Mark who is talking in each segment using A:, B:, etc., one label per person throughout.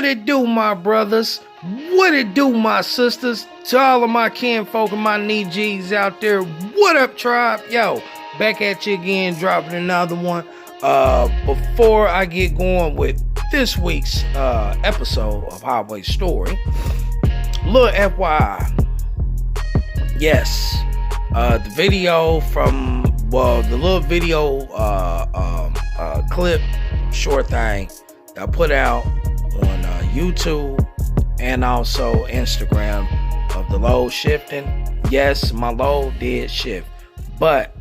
A: What it do, my brothers? What it do, my sisters? To all of my kinfolk and my knee G's out there, what up, tribe? Yo, back at you again, dropping another one. Before I get going with this week's episode of Highway Story, little FYI. Yes, the video from, the little video clip, short thing that I put out on YouTube and also Instagram of the load shifting. Yes, my load did shift, but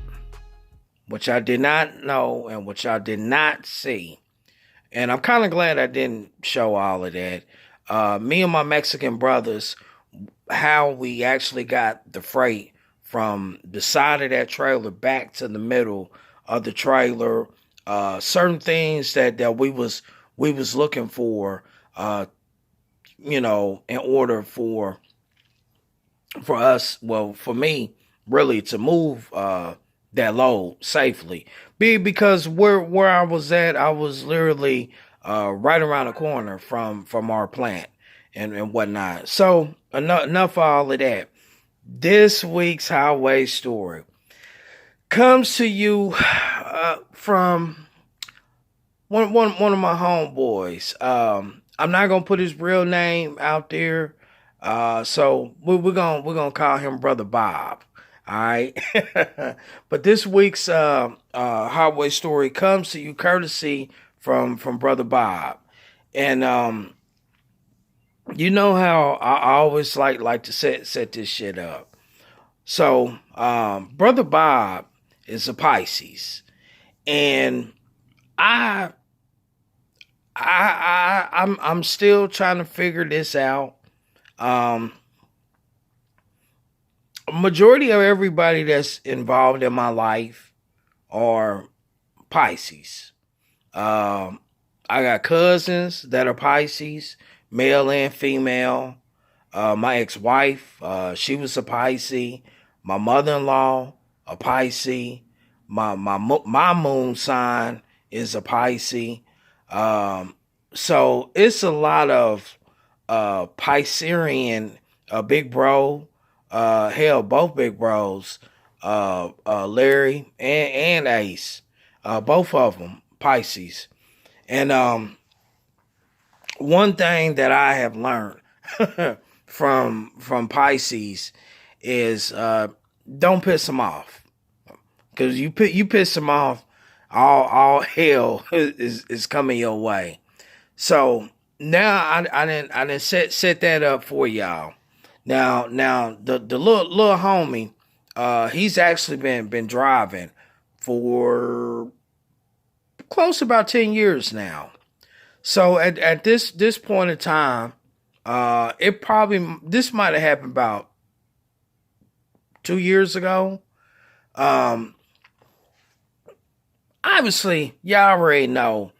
A: what y'all did not know and what y'all did not see, and I'm kind of glad I didn't show all of that, me and my Mexican brothers, how we actually got the freight from the side of that trailer back to the middle of the trailer. Certain things that we was looking for, in order for us, well, for me, really to move that load safely. Because where I was at, I was literally right around the corner from our plant and whatnot. So enough of all of that. This week's Highway Story comes to you from one of my homeboys. I'm not gonna put his real name out there, so we're gonna call him Brother Bob. All right, but this week's Highway Story comes to you courtesy from Brother Bob, and you know how I always like to set this shit up. So Brother Bob is a Pisces, and I'm still trying to figure this out. Majority of everybody that's involved in my life are Pisces. I got cousins that are Pisces, male and female. My ex-wife, she was a Pisces. My mother-in-law, a Pisces. My moon sign is a Pisces. So it's a lot of Piscean, big bro, both big bros, Larry and Ace, both of them Pisces. And one thing that I have learned from Pisces is don't piss them off, because you piss them off, all hell is coming your way. So now I didn't set that up for y'all. Now the little homie, he's actually been driving for close to about 10 years now. So at this point in time, this might have happened about 2 years ago. Obviously, y'all already know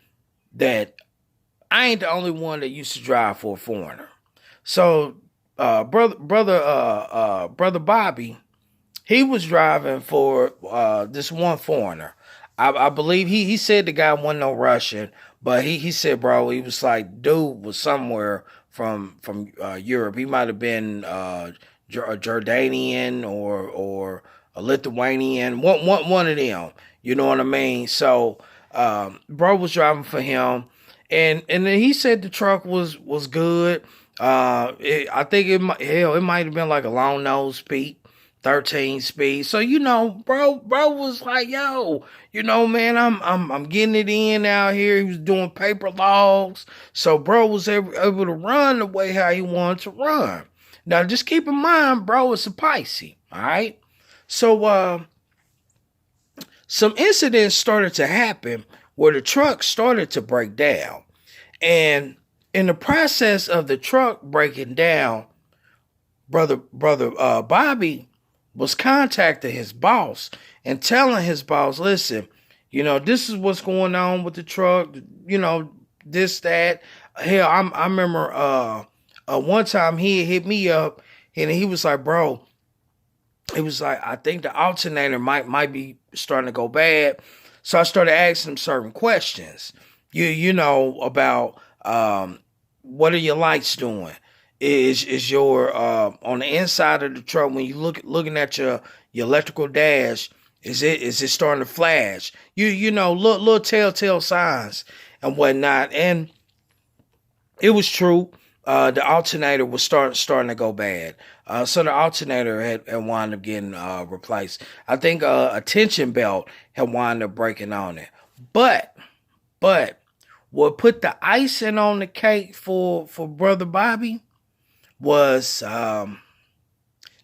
A: that I ain't the only one that used to drive for a foreigner. So, brother Bobby, he was driving for this one foreigner. I believe he said the guy wasn't no Russian, but he said, bro, he was like, dude was somewhere from Europe. He might have been a Jordanian or a Lithuanian, one of them. You know what I mean? So, bro was driving for him, and then he said the truck was good. I think it might have been like a long nose Pete, 13 speed. So bro was like, yo, man, I'm getting it in out here. He was doing paper logs, so bro was able to run the way how he wanted to run. Now, just keep in mind, bro, it's a Pisces. All right, so some incidents started to happen where the truck started to break down. And in the process of the truck breaking down, brother Bobby was contacting his boss and telling his boss, listen, this is what's going on with the truck, this, that. Hell, I remember one time he hit me up and he was like, bro, it was like, I think the alternator might be starting to go bad. So I started asking him certain questions, about what are your lights doing? Is your on the inside of the truck when you looking at your electrical dash? Is it starting to flash? You know little telltale signs and whatnot. And it was true. The alternator was starting to go bad. So the alternator had wound up getting replaced. I think a tension belt had wound up breaking on it. But what put the icing on the cake for Brother Bobby was the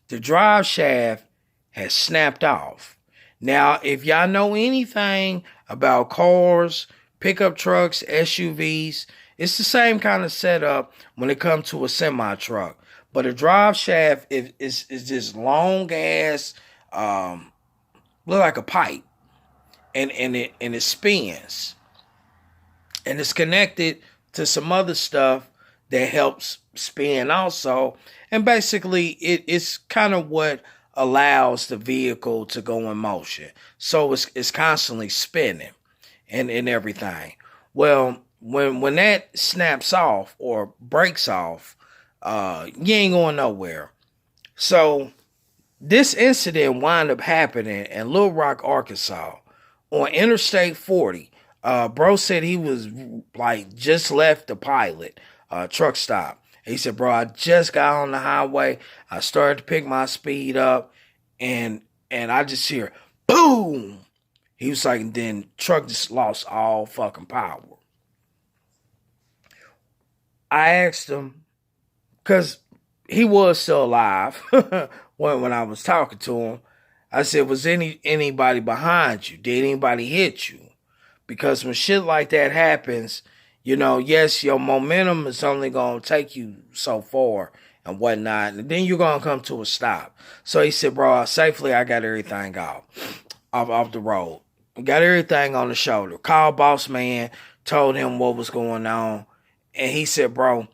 A: drive shaft had snapped off. Now, if y'all know anything about cars, pickup trucks, SUVs, it's the same kind of setup when it comes to a semi truck. But a drive shaft is this long ass, look like a pipe, and it spins, and it's connected to some other stuff that helps spin also. And basically, it's kind of what allows the vehicle to go in motion. So it's constantly spinning and everything. Well, when that snaps off or breaks off, you ain't going nowhere. So this incident wound up happening in Little Rock, Arkansas, on Interstate 40. Bro said he was like just left the pilot truck stop. He said, bro, I just got on the highway. I started to pick my speed up, and I just hear boom. He was like, and then truck just lost all fucking power. I asked him, because he was still alive when I was talking to him. I said, was anybody behind you? Did anybody hit you? Because when shit like that happens, you know, yes, your momentum is only going to take you so far and whatnot. And then you're going to come to a stop. So he said, bro, safely I got everything off the road. Got everything on the shoulder. Called boss man, told him what was going on. And he said, bro,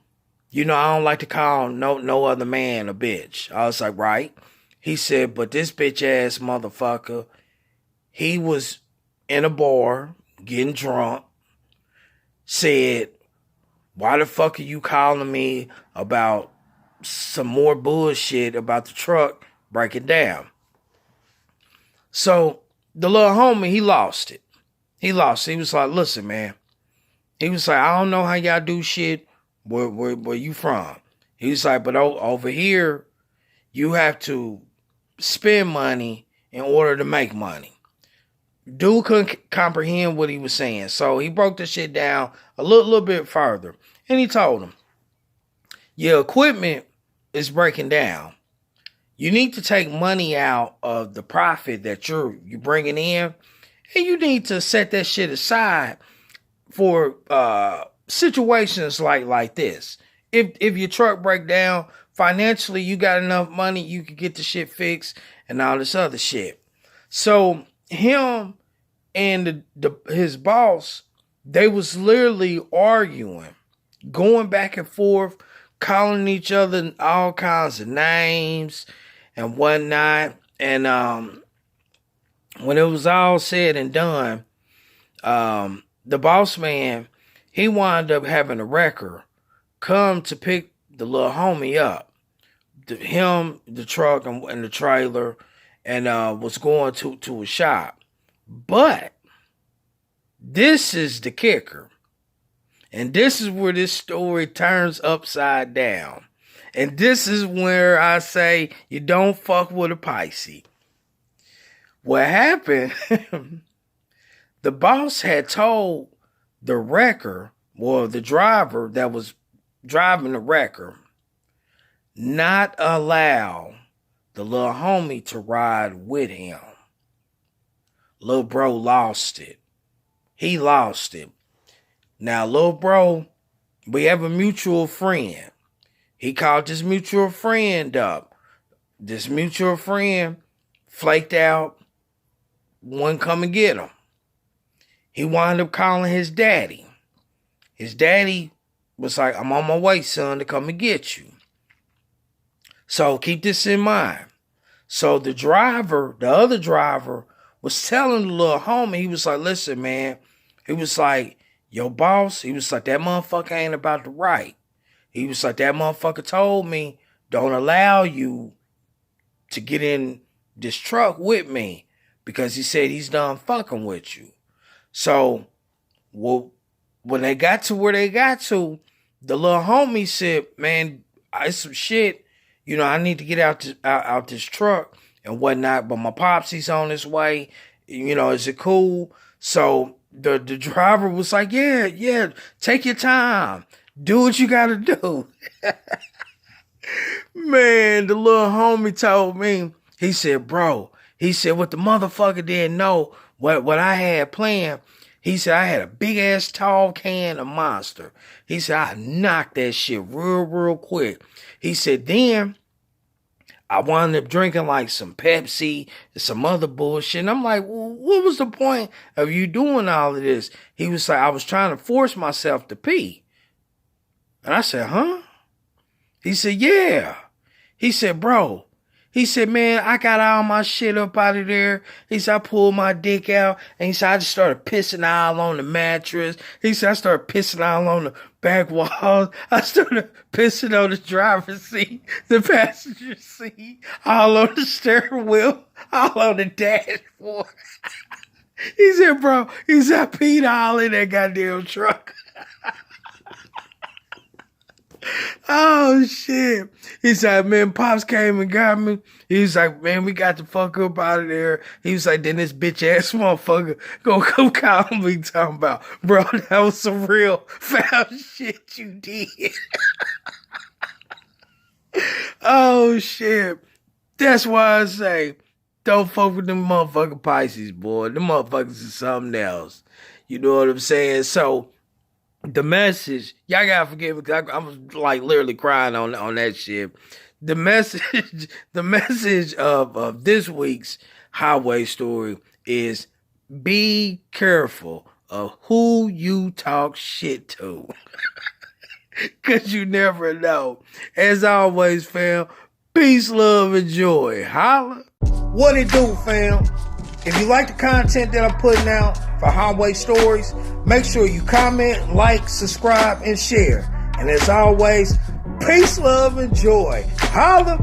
A: you know, I don't like to call no other man a bitch. I was like, right. He said, but this bitch ass motherfucker, he was in a bar getting drunk, said, why the fuck are you calling me about some more bullshit about the truck breaking down? So the little homie, he lost it. He lost it. He was like, listen, man. He was like, I don't know how y'all do shit. Where you from? He was like, but over here, you have to spend money in order to make money. Dude couldn't comprehend what he was saying. So he broke the shit down a little bit further. And he told him, your equipment is breaking down. You need to take money out of the profit that you're bringing in. And you need to set that shit aside for situations like this. If your truck break down, financially you got enough money, you could get the shit fixed and all this other shit. So him and his boss, they was literally arguing, going back and forth, calling each other all kinds of names and whatnot. And when it was all said and done, the boss man, he wound up having a wrecker come to pick the little homie up. The truck and the trailer, and was going to a shop. But this is the kicker. And this is where this story turns upside down. And this is where I say you don't fuck with a Pisces. What happened, the boss had told the wrecker, or the driver that was driving the wrecker, not allow the little homie to ride with him. Little bro lost it. He lost it. Now, little bro, we have a mutual friend. He called this mutual friend up. This mutual friend flaked out, wouldn't come and get him. He wound up calling his daddy. His daddy was like, I'm on my way, son, to come and get you. So keep this in mind. So the other driver, was telling the little homie, he was like, listen, man. He was like, yo, boss, he was like, that motherfucker ain't about to right. He was like, that motherfucker told me, don't allow you to get in this truck with me because he said he's done fucking with you. So, well, when they got to where they got to, the little homie said, man, it's some shit. You know, I need to get out this truck and whatnot, but my pops, he's on his way. You know, is it cool? So the driver was like, yeah, take your time. Do what you gotta do. Man, the little homie told me, he said, bro, he said, what the motherfucker didn't know, what I had planned, he said, I had a big ass tall can of Monster. He said, I knocked that shit real quick. He said, then I wound up drinking like some Pepsi and some other bullshit. And I'm like, well, what was the point of you doing all of this? He was like, I was trying to force myself to pee. And I said, huh? He said, yeah. He said, bro. He said, man, I got all my shit up out of there. He said, I pulled my dick out. And he said, I just started pissing all on the mattress. He said, I started pissing all on the back walls. I started pissing on the driver's seat, the passenger seat, all on the steering wheel, all on the dashboard. He said, bro, he said, I peed all in that goddamn truck. Oh, shit. He said, man, Pops came and got me. He was like, man, we got the fuck up out of there. He was like, then this bitch ass motherfucker gonna come call me talking about, bro, that was some real foul shit you did. Oh, shit. That's why I say, don't fuck with them motherfucking Pisces, boy. Them motherfuckers is something else. You know what I'm saying? So, the message, y'all gotta forgive me because I was like literally crying on that shit. The message of this week's highway story is be careful of who you talk shit to. Cause you never know. As always, fam, peace, love, and joy. Holla. What it do, fam? If you like the content that I'm putting out for Highway Stories, make sure you comment, like, subscribe, and share. And as always, peace, love, and joy. Holla!